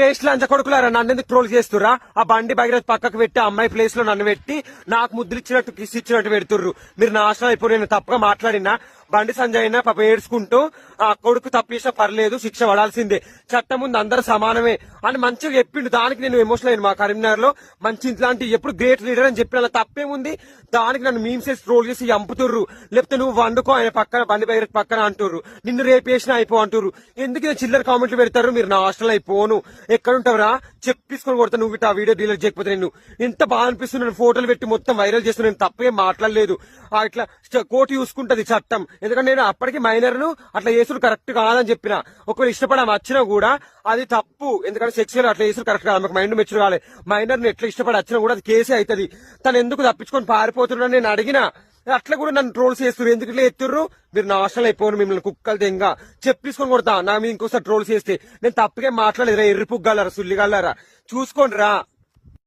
Paste లంచ కొడుకులారా నన్ను ఎందుకు ట్రోల్ చేస్తురా? ఆ బండి భగీరథ్ పక్కకు పెట్టి అమ్మాయి ప్లేస్ లో నన్ను పెట్టి నాకు ముద్దులు ఇచ్చినట్టు కిస్ ఇచ్చినట్టు పెడుతుర్రు. మీరు నాశనం అయిపోయి నేను తప్పగా మాట్లాడినా బండి సంజయ్ అయినా పాప ఏడ్చుకుంటూ ఆ కొడుకు తప్పిసినా పర్లేదు శిక్ష పడాల్సిందే, చట్టం ముందు అందరూ సమానమే అని మంచిగా చెప్పిండు. దానికి నేను ఎమోషనల్ అయిన మా కరీంనగర్ లో మంచి ఇట్లాంటి ఎప్పుడు గ్రేట్ లీడర్ అని చెప్పిన తప్పేముంది? దానికి నన్ను మీమ్స్ వేసి ట్రోల్ చేసి చంపుతుర్రు. లేకపోతే నువ్వు వండుకో ఆయన పక్కన బండి భగీరథ్ పక్కన అంటుర్రు, నిన్ను రేపేసినా అయిపో అంటుర్రు. ఎందుకు నేను చిల్లర కామెంట్లు పెడతారు? మీరు నా హాస్టల్ అయిపోను ఎక్కడుంటావురా చెప్పిసుకొని కొడతా. నువ్వు ఇటు ఆ వీడియో డీలర్ చేయకపోతే నేను ఎంత బాగా అనిపిస్తున్నాను. ఫోటోలు పెట్టి మొత్తం వైరల్ చేస్తున్నాను. నేను తప్పేం మాట్లాడలేదు. ఇట్లా కోర్టు చూసుకుంటది చట్టం. ఎందుకంటే నేను అప్పటికి మైనర్ ను అట్లా చేసుడు కరెక్ట్ కాదని చెప్పిన. ఒకవేళ ఇష్టపడ వచ్చినా కూడా అది తప్పు. ఎందుకంటే సెక్సువల్ అట్లా చేసుడు కరెక్ట్ కాదు. మాకు మైండ్ మెచ్యూర్ కావాలి. మైనర్ ను ఎట్లా ఇష్టపడి వచ్చినా కూడా అది కేసే అవుతుంది. తను ఎందుకు తప్పించుకొని పారిపోతున్నా నేను అడిగినా. అట్లా కూడా నన్ను ట్రోల్స్ చేస్తున్నారు. ఎందుకు ఇట్లా ఎత్తుర్రు? మీరు నాశనం అయిపోను. మిమ్మల్ని కుక్కలు తెంగా చెప్పిసుకొని కొడతా. నా మీద ఇంకోసారి ట్రోల్స్ చేస్తే. నేను తప్పగా మాట్లాడలేదురా. ఎర్రి పుగ్గాలరా, సుల్లిగాలరా చూసుకోండి రా.